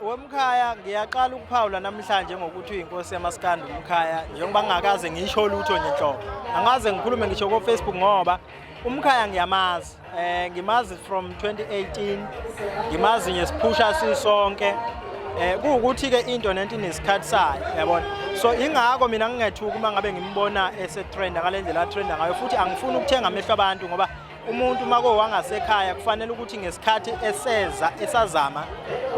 Wemkhaya ngiyaqala ukuphawula namhlanje ngokuthi uyinkosi yamaskandi uMkhaya njengoba ngingakaze ngisho lutho nje nhlobo. Angaze ngikhulume ngisho ko Facebook ngoba uMkhaya ngiyamazi. Ngimazi from 2018. Ngimazi ngesiphusha sisonke. Kuukuthi ke into nento inesikhathi sayo yabona. So ingakho mina ngingethuka uma ngabe ngimbona esetrend ngalendlela atrenda ngayo futhi angifuni ukuthenga amehlo abantu ngoba umuntu mako wangasekhaya kufanele ukuthi ngesikhathi esazama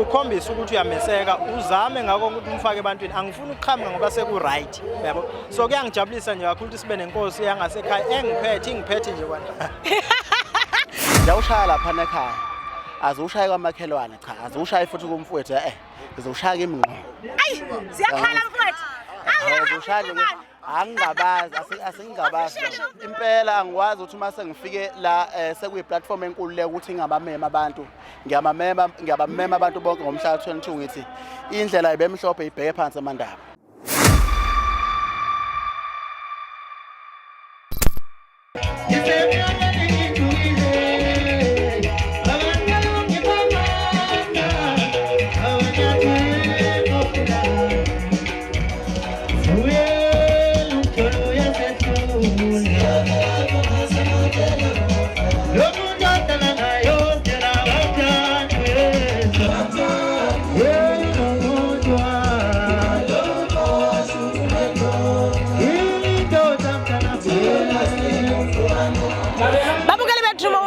ukhombisa ukuthi uyameseka uzame ngako ukuthi umfake ebantwini angifuni ukuqhamuka ngoba seku right yabo so kuyangijabulisa nje kakhulu ukuthi sibe nenkosi yangasekhaya ingiphethe nje kwana Ngiyawushaya lapha ekhaya azushaye kwamakhelwane cha azushaye futhi kumfowethu ngizoshaya kimi ngqo Ayi siyakhala mfowethu Azushaye angingabazi asingabazi impela angikwazi ukuthi uma sengifike la sekuyi platform enkulu le ukuthi ngabamema abantu ngiyabamema abantu bonke ngomhla 22 ngithi indlela ibemhlophe ibheke phansi amandaba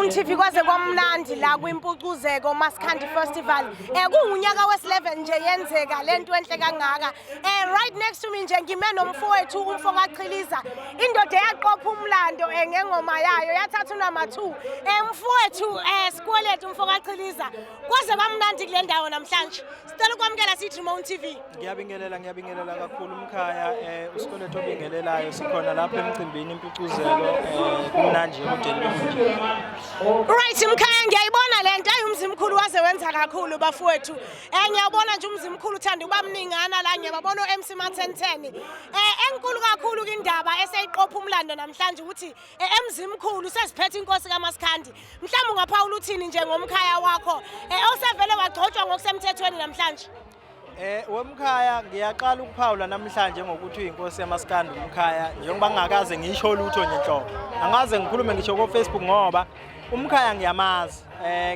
TV kwaze kwamnandi la kwimpucuzeko Maskandi Festival kungunyaka wes11 nje yenzeka lento enhle kangaka right next to me nje ngime nomfowethu umfoka Qhiliza indoda yaqopha umlando ngengoma yayo yathatha unamba 2 mfowethu sikwelethu umfoka Qhiliza kwaze kwamnandi kule ndawo namhlanje sicela ukwamukela sithi Mo TV ngiyabingelela kakhulu uMkhaya usikwelethu obingelelayo sikhona lapha emcimbini impucuzeko kumnandi ukudeli nje Right Mkhaya ngiyayibona lento ayumzimkhulu waze wenza kakhulu bafowethu ngiyabona nje umzimkhulu uthanda uba mningana la ngiyabona uMC Ma1010 enkulu kakhulu indaba eseyiqopha umlando namhlanje ukuthi emzimkhulu sesiphethe inkosi kaMaskandi mhlawumbe ungaphawula uthini nje ngomkhaya wakho osevele wagcotshwa ngokusemthethweni namhlanje Wemkhaya ngiyaqala ukuphawula namhlanje ngokuthi uyinkosi yamaskandi uMkhaya njengoba ngingakaze ngisho lutho nje nhlobo angaze ngikhulume ngisho ko Facebook ngoba uMkhaya ngiyamazi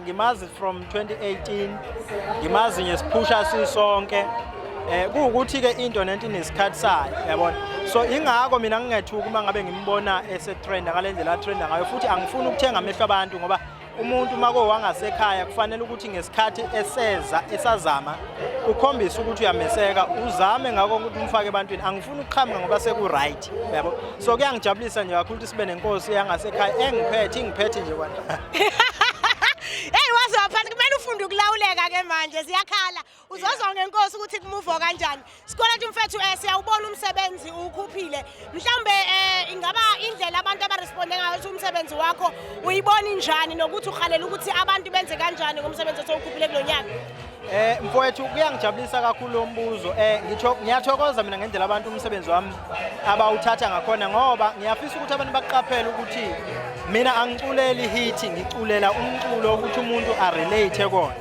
ngimazi from 2018 ngimazi ngesiphusha sisonke kuukuthi ke into nento inesikhathi sayo yabona so ingakho mina ngingethuka uma ngabe ngimbona esetrend ngalendlela atrenda ngayo futhi angifuni ukuthenga amehlo abantu ngoba umuntu mako wangasekhaya kufanele ukuthi ngesikhathi esazama ukhombisa ukuthi uyameseka uzame ngako ukuthi umfake ebantwini angifuni ukuqhamuka ngoba seku right yabo so kuyangijabulisa nje kakhulu ukuthi sibe nenkosi yangasekhaya ingiphethe nje kwana Hey wazaphathi kumele ufunde ukulawuleka ke manje siyakhala uzozwa ngenkosi ukuthi kumove kanjani sikwelethu mfethu siyawubona umsebenzi ukhuphile mhlambe ingaba indlela abantu abaresponde ngayo ukuthi umsebenzi wakho uyibona njani nokuthi uhalela ukuthi abantu benze kanjani ngomsebenzi osokhuphile kulonyaka mfowethu kuyangijabulisa kakhulu lo mbuzo ngiyathokoza mina ngendlela abantu umsebenzi wami abawuthatha ngakhona ngoba ngiyafisa ukuthi abantu baqaphele ukuthi mina angiculeli hit ngiculela umculo ukuthi umuntu arelate kona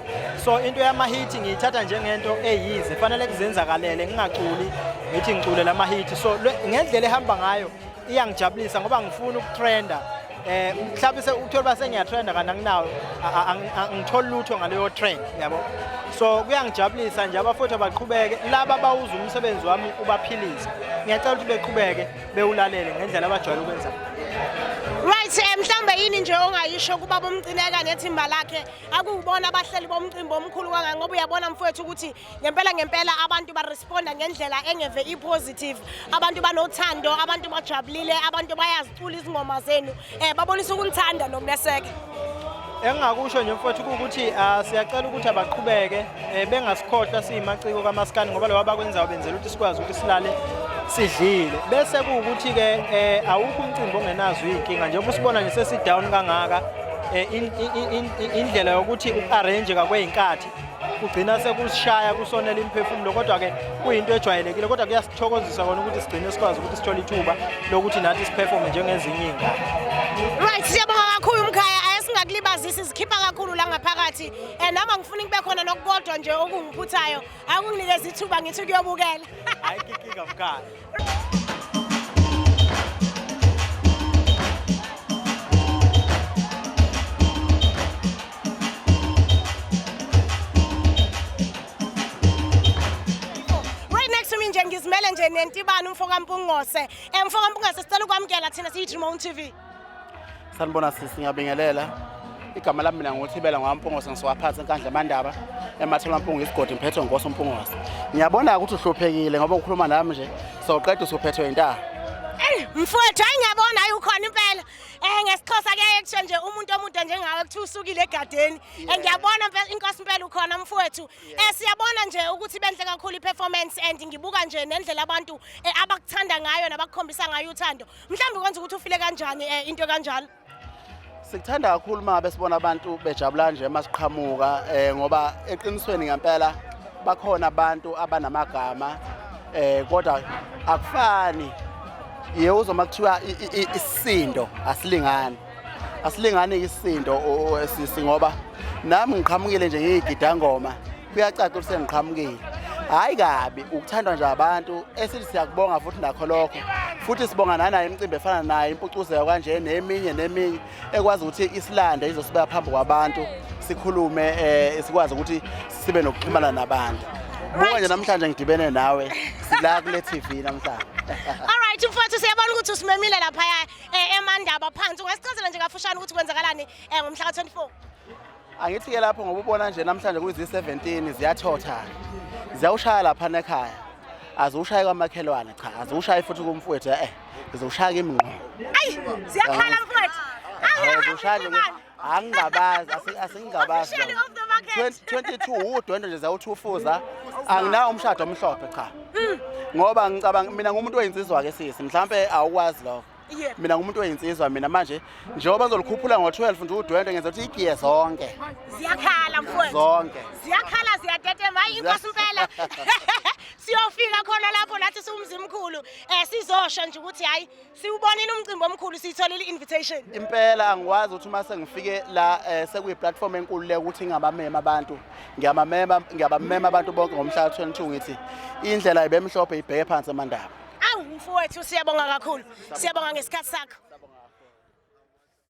so into yama hit ngiyithatha njengento eyize fanele kuzenzakalele ngingaculi ngithi ngiculela ama hit so ngendlela ehamba ngayo iyangijabulisa ngoba ngifuna ukutrenda mhlawumbe ukuthola base ngiyatrenda kana nginawo angithola lutho ngaleyo trend yabo so kuyangijabulisa nje abafowethu abaqhubeke laba bawuza umsebenzi wami ubaphilisa ngiyacela ukuthi beqhubeke bewulalele ngendlela abajwayele ukwenza Right mhlambe yini nje ongayisho kuba bomcineka nethimba lakhe akubona abahleli bomcimbi omkhulu kangaka ngoba uyabona mfowethu ukuthi ngempela abantu ba responda ngendlela engeve ipositive abantu banothando abantu bajabulile abantu bayazicula izingoma zenu babonisa ukunithanda nokuneseka Engakusho nje mfowethu ukuthi siyacela ukuthi abaqhubeke bengasikhohlwa siyimaciko kaMaskandi ngoba lo abakwenzayo benzela ukuthi sikwazi ukuthi silale sidlile bese kuukuthi ke awukho umcimbi ongenazo inkinga njengoba usibona nje sesi down kangaka indlela yokuthi uarrange kakweinkathi kugcina sekusishaya kusonela imphefumulo kodwa ke kuyinto ejwayelekile kodwa kuyasithokozisa kona ukuthi sigcine sikwazi ukuthi sithole ithuba lokuthi nathi siperform njengezinye ingane Right siyabonga kakhulu Mkhaya asingakulibazisi sizikhipha kakhulu la ngaphakathi nami ngifuna kube khona nokukodwa nje okungiphuthayo akunginikeza ithuba ngithi kuyobukela hayi kikika mkhaya. ngizimele nje nentibani umfoka Mpungose umfoka Mpungose sicela ukwamkela thina siyi Moon TV. Sanibona sisi, ngiyabingelela. Igama lami mina ngothibela ngwaMpungose, ngisiwaphathe enkandla amandaba eMathela Mpungu isigodi mphethe ngoNkosi Mpungose. Ngiyabona ukuthi uhluphekile ngoba ukhuluma nami nje soqeda usuphethwe intaba. Mfowethu hayi ngiyabona hayi ukhona impela ngesixhosa ke kusho nje umuntu omude njengawe kuthi usukile egadeni ngiyabona inkosi impela ukhona mfowethu siyabona nje ukuthi benhle kakhulu iperformance and ngibuka nje nendlela abantu abakuthanda ngayo nabakukhombisa ngayo uthando mhlawumbe kwenza ukuthi ufile kanjani into kanjalo. Sikuthanda kakhulu mangabe sibona abantu bejabula nje masiqhamuka ngoba eqinisweni ngempela bakhona abantu abanamagama kodwa akufani yewuzo makuthiwa isisindo asilingani isisindo sisi ngoba nami ngiqhamukile nje ngigidangoma kuyacaca ukuthi sengiqhamukile hayi kabi ukuthandwa nje abantu esithi siyakubonga futhi nakho lokho futhi sibonga nanayo imicimbi efana nayo impucuzeko kanje neminye ekwazi ukuthi isilande izosibeka phambi kwabantu sikhulume sikwazi ukuthi sibe nokuxhumana nabantu. Buka nje namhlanje ngidibene nawe sila kule TV namhlanje. Alright mfowethu siyabona ukuthi usimemile lapha emandaba phansi ungasichazela nje kafushane ukuthi kwenzakalani ngomhla ka24. Angithi ke lapho ngoba ubona nje namhlanje kuyizi 17 ziyathotha ziyawushaya lapha ekhaya azushaya kwamakhelwane cha azushaya futhi kumfowethu ngizoshaya imingqo. Ayi ziyakhala mfowethu azushaya angingabazi asingabazi 22 udwendwe nje zawuthufuza anginawo umshado omhlophe cha ngoba ngicabanga mina ngumuntu oyinsizwa ke sisi mhlambe awukwazi lokho mina ngumuntu oyinsizwa mina manje njengoba ngizolikhuphula ngo12 nje udwendwe ngenza ukuthi igiye zonke ziyakhala mfowethu zonke ziyakhala ziyatetema hayi inkosi impela siyofika khona lapho nathi siwumzimkhulu sizosho nje ukuthi hayi siubonile umcimbi omkhulu siyitholile invitation impela angikwazi ukuthi uma sengifike la sekuyi platform enkulu le ukuthi ngabamema abantu ngiyabamema abantu bonke ngomhla ka22 ngithi indlela ibemhlophe ibheke phansi amandaba. Awu mfowethu siyabonga kakhulu siyabonga ngesikhathi sakho.